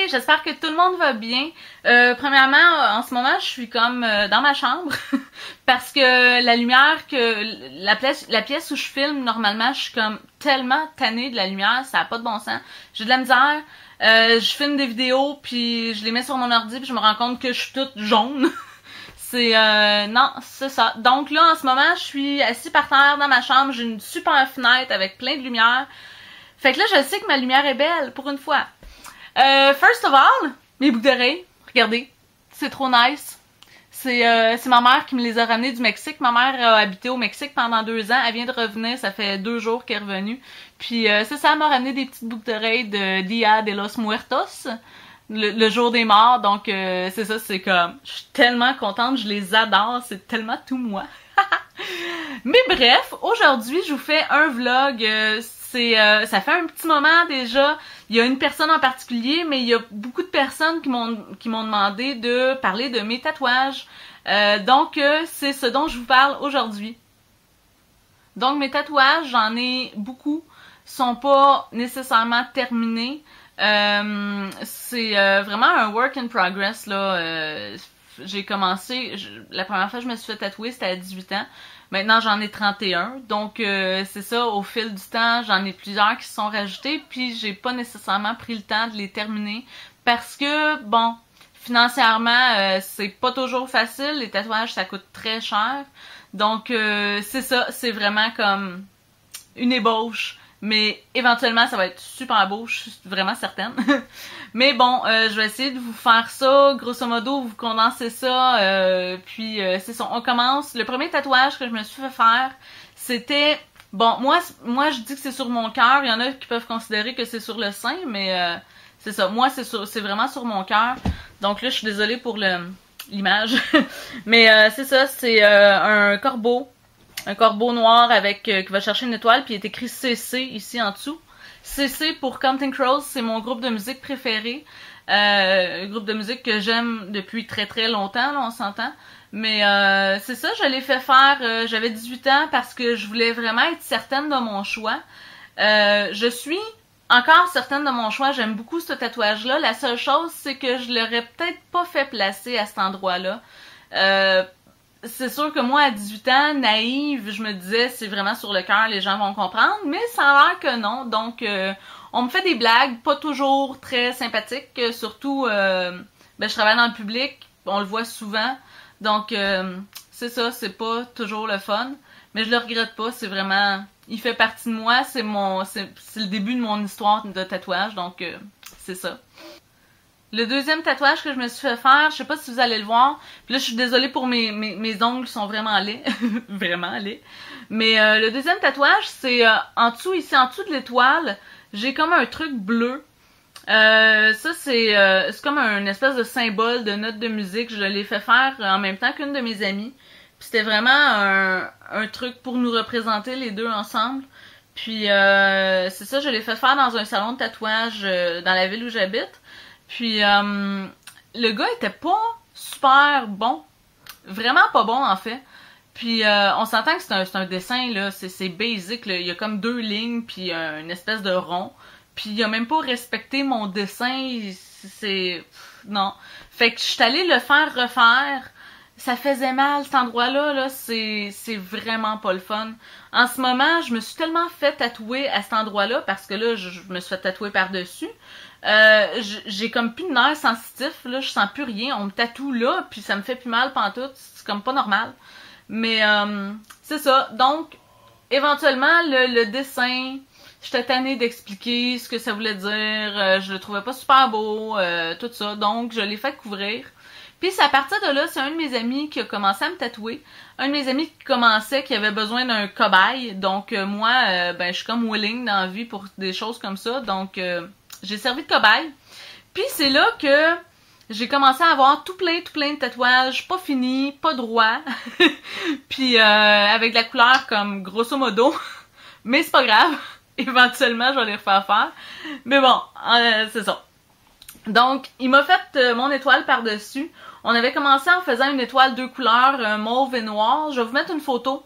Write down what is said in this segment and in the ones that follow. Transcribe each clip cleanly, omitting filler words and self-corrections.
j'espère que tout le monde va bien. Premièrement, en ce moment, je suis comme dans ma chambre parce que la lumière la pièce où je filme, normalement, je suis comme tellement tannée de la lumière, ça a pas de bon sens. J'ai de la misère. Je filme des vidéos, puis je les mets sur mon ordi, puis je me rends compte que je suis toute jaune. Non, c'est ça. Donc là, en ce moment, je suis assise par terre dans ma chambre, j'ai une super fenêtre avec plein de lumière. Fait que là, je sais que ma lumière est belle, pour une fois. First of all, mes boucles d'oreilles, regardez, c'est trop nice. C'est ma mère qui me les a ramenées du Mexique. Ma mère a habité au Mexique pendant 2 ans. Elle vient de revenir, ça fait 2 jours qu'elle est revenue. Puis c'est ça, elle m'a ramené des petites boucles d'oreilles de Dia de los Muertos, le jour des morts. Donc c'est ça, c'est comme, je suis tellement contente, je les adore, c'est tellement tout moi. Mais bref, aujourd'hui, je vous fais un vlog. Ça fait un petit moment déjà. Il y a une personne en particulier, mais il y a beaucoup de personnes qui m'ont demandé de parler de mes tatouages. Donc, c'est ce dont je vous parle aujourd'hui. Donc, mes tatouages, j'en ai beaucoup, sont pas nécessairement terminés. C'est vraiment un work in progress, là. J'ai commencé, la première fois que je me suis fait tatouer, c'était à 18 ans. Maintenant, j'en ai 31. Donc, c'est ça, au fil du temps, j'en ai plusieurs qui se sont rajoutés. Puis, j'ai pas nécessairement pris le temps de les terminer. Parce que, bon, financièrement, c'est pas toujours facile. Les tatouages, ça coûte très cher. Donc, c'est ça, c'est vraiment comme une ébauche. Mais éventuellement, ça va être super beau, je suis vraiment certaine. Mais bon, je vais essayer de vous faire ça, grosso modo, vous condenser ça, puis c'est ça, on commence. Le premier tatouage que je me suis fait faire, c'était... Bon, moi je dis que c'est sur mon cœur, il y en a qui peuvent considérer que c'est sur le sein, mais c'est ça, moi c'est vraiment sur mon cœur. Donc là, je suis désolée pour l'image. Mais c'est ça, c'est un corbeau. Un corbeau noir avec qui va chercher une étoile, puis il est écrit CC ici en dessous. CC pour Counting Crows, c'est mon groupe de musique préféré. Un groupe de musique que j'aime depuis très très longtemps, là, on s'entend. Mais c'est ça, je l'ai fait faire, j'avais 18 ans parce que je voulais vraiment être certaine de mon choix. Je suis encore certaine de mon choix, j'aime beaucoup ce tatouage-là. La seule chose, c'est que je l'aurais peut-être pas fait placer à cet endroit-là. C'est sûr que moi, à 18 ans, naïve, je me disais, c'est vraiment sur le cœur, les gens vont comprendre, mais ça a l'air que non. Donc, on me fait des blagues, pas toujours très sympathiques, surtout, je travaille dans le public, on le voit souvent, donc, c'est ça, c'est pas toujours le fun, mais je le regrette pas, c'est vraiment, il fait partie de moi, c'est le début de mon histoire de tatouage, donc, c'est ça. Le deuxième tatouage que je me suis fait faire, je sais pas si vous allez le voir. Puis là, je suis désolée pour mes ongles sont vraiment laids. Vraiment laids. Mais le deuxième tatouage, c'est en dessous, ici en dessous de l'étoile, j'ai comme un truc bleu. Ça, c'est comme un espèce de symbole de note de musique. Je l'ai fait faire en même temps qu'une de mes amies. Puis c'était vraiment un truc pour nous représenter les deux ensemble. Puis c'est ça, je l'ai fait faire dans un salon de tatouage dans la ville où j'habite. Puis, le gars était pas super bon. Vraiment pas bon, en fait. Puis, on s'entend que c'est un dessin, là. C'est basic, là. Il y a comme 2 lignes, puis une espèce de rond. Puis, il a même pas respecté mon dessin. Non. Fait que je suis allée le faire refaire. Ça faisait mal, cet endroit-là, là. C'est vraiment pas le fun. En ce moment, je me suis tellement fait tatouer à cet endroit-là, parce que là, je me suis fait tatouer par-dessus. J'ai comme plus de nerfs sensitifs, là, je sens plus rien, on me tatoue là, puis ça me fait plus mal pantoute, c'est comme pas normal. Mais c'est ça, donc éventuellement le dessin, j'étais tannée d'expliquer ce que ça voulait dire, je le trouvais pas super beau, tout ça, donc je l'ai fait couvrir. Puis c'est à partir de là, c'est un de mes amis qui a commencé à me tatouer. Un de mes amis qui avait besoin d'un cobaye. Donc moi, je suis comme willing dans la vie pour des choses comme ça. Donc j'ai servi de cobaye. Puis c'est là que j'ai commencé à avoir tout plein de tatouages, pas finis, pas droits. Puis avec de la couleur comme grosso modo. Mais c'est pas grave. Éventuellement, je vais les refaire faire. Mais bon, c'est ça. Donc, il m'a fait mon étoile par-dessus. On avait commencé en faisant une étoile 2 couleurs, mauve et noir. Je vais vous mettre une photo.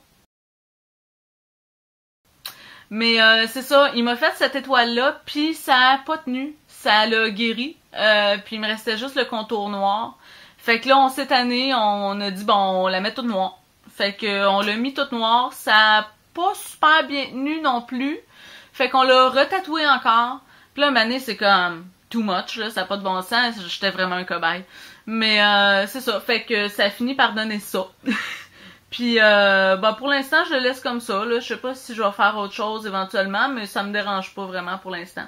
Mais c'est ça, il m'a fait cette étoile-là, puis ça a pas tenu. Ça l'a guéri. Puis il me restait juste le contour noir. Fait que là, cette année, on a dit, bon, on la met toute noire. Fait que on l'a mis toute noire. Ça a pas super bien tenu non plus. Fait qu'on l'a retatoué encore. Puis là, une année, c'est comme too much, là, ça n'a pas de bon sens. J'étais vraiment un cobaye. Mais c'est ça. Fait que ça a fini par donner ça. Puis pour l'instant, je le laisse comme ça. Là. Je sais pas si je vais faire autre chose éventuellement, mais ça me dérange pas vraiment pour l'instant.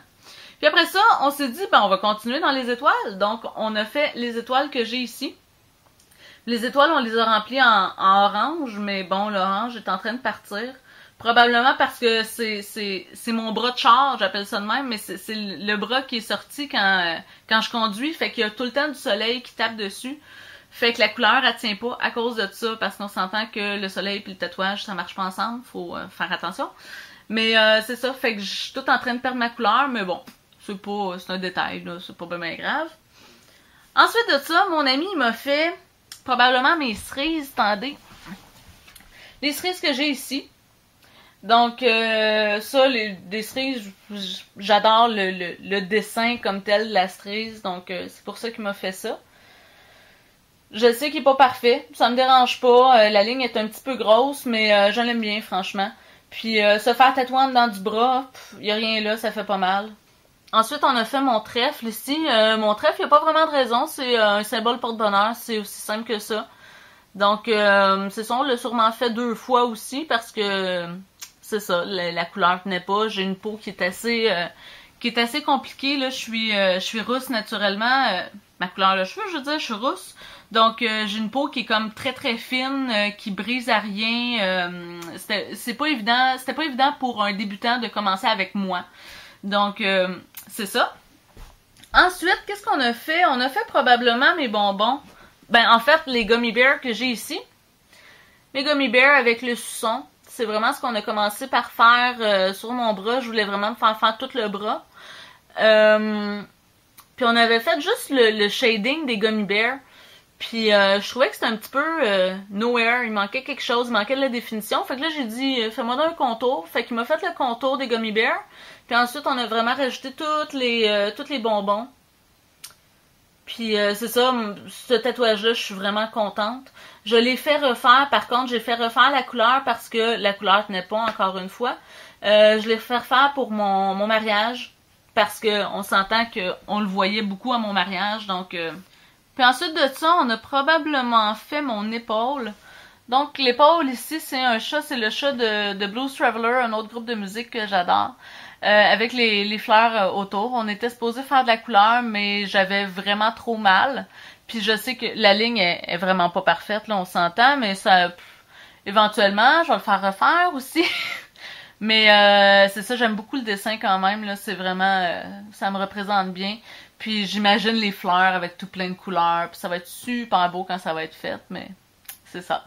Puis après ça, on s'est dit, on va continuer dans les étoiles. Donc, on a fait les étoiles que j'ai ici. Les étoiles, on les a remplies en orange, mais bon, l'orange est en train de partir. Probablement parce que c'est mon bras de char, j'appelle ça de même, mais c'est le bras qui est sorti quand je conduis, fait qu'il y a tout le temps du soleil qui tape dessus. Fait que la couleur, elle tient pas à cause de ça, parce qu'on s'entend que le soleil et le tatouage, ça marche pas ensemble, faut faire attention. Mais c'est ça, fait que je suis tout en train de perdre ma couleur, mais bon, c'est un détail, là, c'est pas bien grave. Ensuite de ça, mon ami il m'a fait probablement mes cerises, attendez. Les cerises que j'ai ici. Donc, ça, des cerises, j'adore le dessin comme tel de la cerise, donc c'est pour ça qu'il m'a fait ça. Je sais qu'il est pas parfait, ça me dérange pas, la ligne est un petit peu grosse, mais je l'aime bien, franchement. Puis, se faire tatouer en dedans du bras, y a rien là, ça fait pas mal. Ensuite, on a fait mon trèfle ici. Mon trèfle, il n'y a pas vraiment de raison. C'est un symbole porte-bonheur. C'est aussi simple que ça. Donc, c'est ça, on l'a sûrement fait 2 fois aussi parce que c'est ça, la couleur tenait pas. J'ai une peau qui est assez compliquée. Là, je suis rousse naturellement. Ma couleur de cheveux, je veux dire, je suis rousse. Donc, j'ai une peau qui est comme très très fine, qui brise à rien. C'était pas évident pour un débutant de commencer avec moi. Donc, c'est ça. Ensuite, qu'est-ce qu'on a fait? On a fait probablement mes bonbons. En fait, les gummy bears que j'ai ici. Mes gummy bears avec le suçon. C'est vraiment ce qu'on a commencé par faire sur mon bras. Je voulais vraiment me faire tout le bras. Puis on avait fait juste le shading des gummy bears. Puis je trouvais que c'était un petit peu nowhere. Il manquait quelque chose, il manquait de la définition. Fait que là, j'ai dit, fais-moi donc un contour. Fait qu'il m'a fait le contour des gummy bears. Puis ensuite, on a vraiment rajouté toutes les bonbons. Puis c'est ça, ce tatouage-là, je suis vraiment contente. Je l'ai fait refaire, par contre, j'ai fait refaire la couleur parce que la couleur tenait pas, encore une fois. Je l'ai fait refaire pour mon mariage parce que on s'entend qu'on le voyait beaucoup à mon mariage, donc... Puis ensuite de ça, on a probablement fait mon épaule. Donc l'épaule ici, c'est un chat, c'est le chat de Blues Traveler, un autre groupe de musique que j'adore. Avec les fleurs autour. On était supposé faire de la couleur, mais j'avais vraiment trop mal. Puis je sais que la ligne est vraiment pas parfaite, là, on s'entend, mais ça... Éventuellement, je vais le faire refaire aussi. Mais c'est ça, j'aime beaucoup le dessin quand même, là, c'est vraiment... ça me représente bien. Puis j'imagine les fleurs avec tout plein de couleurs, puis ça va être super beau quand ça va être fait, mais c'est ça.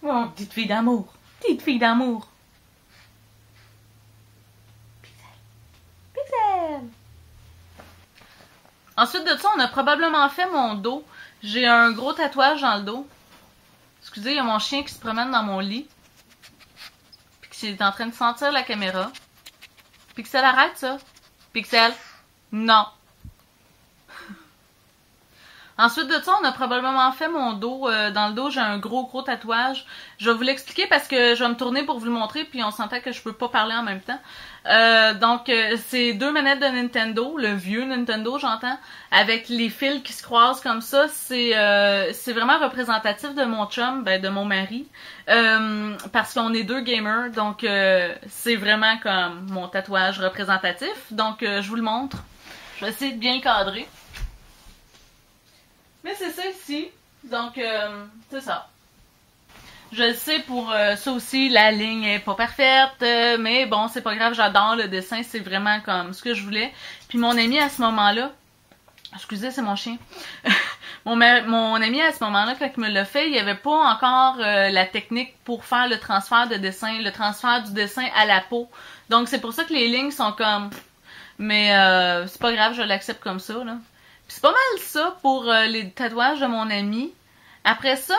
Oh, petite fille d'amour! Petite fille d'amour! Pixel! Ensuite de ça, on a probablement fait mon dos. J'ai un gros tatouage dans le dos. Excusez, il y a mon chien qui se promène dans mon lit. Puis qui est en train de sentir la caméra. Pixel, arrête ça. Pixel, non. Ensuite de ça, on a probablement fait mon dos. Dans le dos, j'ai un gros tatouage. Je vais vous l'expliquer parce que je vais me tourner pour vous le montrer, puis on s'entend que je peux pas parler en même temps. Donc, c'est 2 manettes de Nintendo, le vieux Nintendo, j'entends, avec les fils qui se croisent comme ça. C'est vraiment représentatif de mon chum, de mon mari, parce qu'on est 2 gamers, donc c'est vraiment comme mon tatouage représentatif. Donc, je vous le montre. Je vais essayer de bien le cadrer. Mais c'est ça ici. Donc, c'est ça. Je le sais, pour ça aussi, la ligne est pas parfaite. Mais bon, c'est pas grave, j'adore le dessin. C'est vraiment comme ce que je voulais. Puis mon ami à ce moment-là... Excusez, c'est mon chien. mon ami à ce moment-là, quand il me l'a fait, il n'y avait pas encore la technique pour faire le transfert de dessin. Le transfert du dessin à la peau. Donc, c'est pour ça que les lignes sont comme... Mais c'est pas grave, je l'accepte comme ça, là. C'est pas mal ça pour les tatouages de mon ami. Après ça,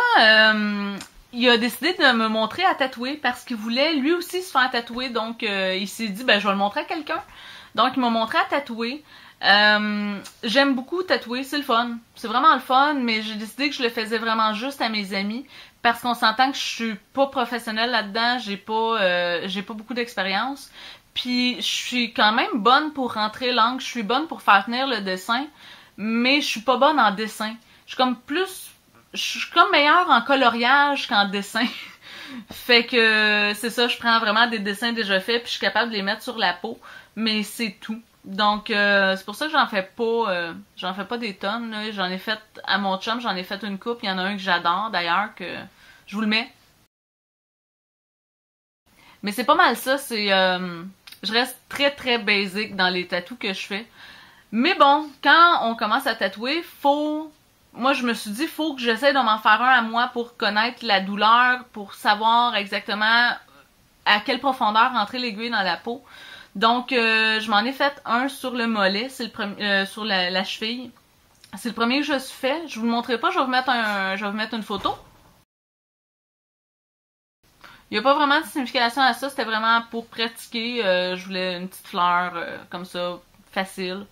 il a décidé de me montrer à tatouer parce qu'il voulait lui aussi se faire tatouer. Donc, il s'est dit, je vais le montrer à quelqu'un. Donc, il m'a montré à tatouer. J'aime beaucoup tatouer, c'est le fun. C'est vraiment le fun, mais j'ai décidé que je le faisais vraiment juste à mes amis parce qu'on s'entend que je suis pas professionnelle là-dedans, j'ai pas beaucoup d'expérience. Puis je suis quand même bonne pour rentrer l'angle, je suis bonne pour faire tenir le dessin, mais je suis pas bonne en dessin. Je suis comme meilleure en coloriage qu'en dessin. Fait que c'est ça, je prends vraiment des dessins déjà faits puis je suis capable de les mettre sur la peau, mais c'est tout. Donc c'est pour ça que j'en fais pas des tonnes là. J'en ai fait à mon chum, j'en ai fait une coupe, il y en a un que j'adore d'ailleurs que je vous le mets. Mais c'est pas mal ça, je reste très très basic dans les tatous que je fais. Mais bon, quand on commence à tatouer, moi je me suis dit faut que j'essaie de m'en faire un à moi pour connaître la douleur, pour savoir exactement à quelle profondeur rentrer l'aiguille dans la peau. Donc je m'en ai fait un sur le mollet, c'est le premier sur la cheville. C'est le premier que je suis fait. Je vous le montrerai pas, je vais vous mettre une photo. Il n'y a pas vraiment de signification à ça, c'était vraiment pour pratiquer. Je voulais une petite fleur comme ça, facile.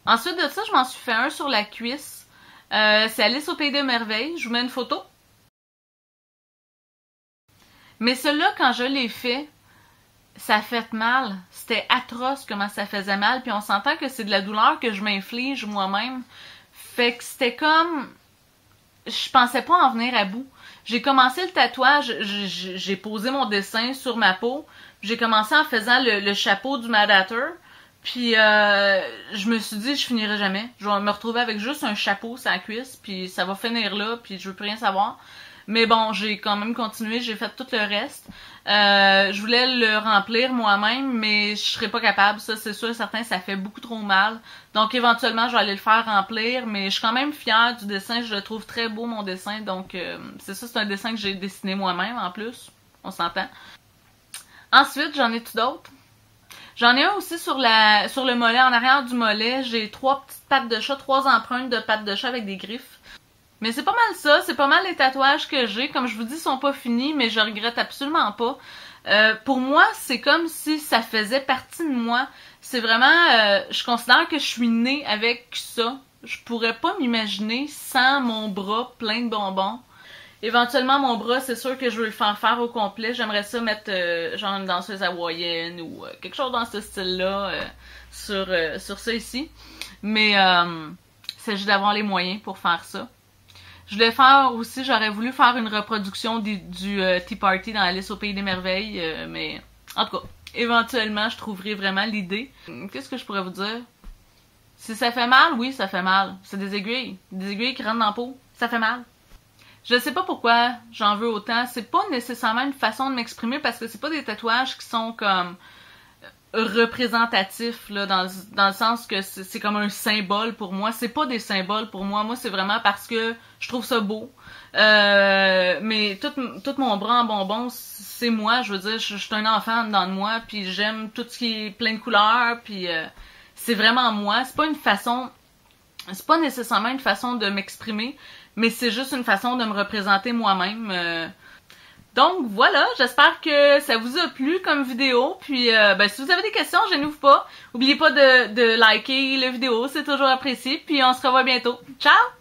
Ensuite de ça, je m'en suis fait un sur la cuisse. C'est Alice au Pays des Merveilles. Je vous mets une photo. Mais celui-là, quand je l'ai fait, ça a fait mal. C'était atroce comment ça faisait mal. Puis on s'entend que c'est de la douleur que je m'inflige moi-même. Fait que c'était comme... Je pensais pas en venir à bout. J'ai commencé le tatouage, j'ai posé mon dessin sur ma peau. J'ai commencé en faisant le chapeau du Mad Hatter. Puis je me suis dit je finirai jamais. Je vais me retrouver avec juste un chapeau sur la cuisse, puis ça va finir là, puis je veux plus rien savoir. Mais bon, j'ai quand même continué, j'ai fait tout le reste. Je voulais le remplir moi-même, mais je serais pas capable, ça c'est sûr et certain, ça fait beaucoup trop mal. Donc éventuellement, je vais aller le faire remplir, mais je suis quand même fière du dessin, je le trouve très beau mon dessin, donc c'est ça, c'est un dessin que j'ai dessiné moi-même en plus, on s'entend. Ensuite, j'en ai tout d'autres. J'en ai un aussi sur le mollet, en arrière du mollet, j'ai 3 petites pattes de chat, 3 empreintes de pattes de chat avec des griffes. Mais c'est pas mal ça, c'est pas mal les tatouages que j'ai. Comme je vous dis, ils sont pas finis, mais je regrette absolument pas. Pour moi, c'est comme si ça faisait partie de moi. C'est vraiment... je considère que je suis née avec ça. Je pourrais pas m'imaginer sans mon bras plein de bonbons. Éventuellement, mon bras, c'est sûr que je veux le faire au complet. J'aimerais ça mettre genre une danseuse hawaïenne ou quelque chose dans ce style-là sur ça ici. Mais il s'agit d'avoir les moyens pour faire ça. Je voulais faire aussi, j'aurais voulu faire une reproduction du Tea Party dans Alice au Pays des Merveilles, mais en tout cas, éventuellement, je trouverai vraiment l'idée. Qu'est-ce que je pourrais vous dire? Si ça fait mal, oui, ça fait mal. C'est des aiguilles qui rentrent dans la peau, ça fait mal. Je sais pas pourquoi j'en veux autant, c'est pas nécessairement une façon de m'exprimer parce que c'est pas des tatouages qui sont comme représentatif là dans le sens que c'est comme un symbole pour moi, c'est pas des symboles pour moi, c'est vraiment parce que je trouve ça beau. Mais tout mon bras en bonbons, c'est moi, je veux dire, je suis un enfant dedans de moi, puis j'aime tout ce qui est plein de couleurs, puis c'est vraiment moi, c'est pas nécessairement une façon de m'exprimer, mais c'est juste une façon de me représenter moi-même. Donc voilà, j'espère que ça vous a plu comme vidéo. Puis si vous avez des questions, gênez-vous pas. N'oubliez pas de liker la vidéo, c'est toujours apprécié. Puis on se revoit bientôt. Ciao!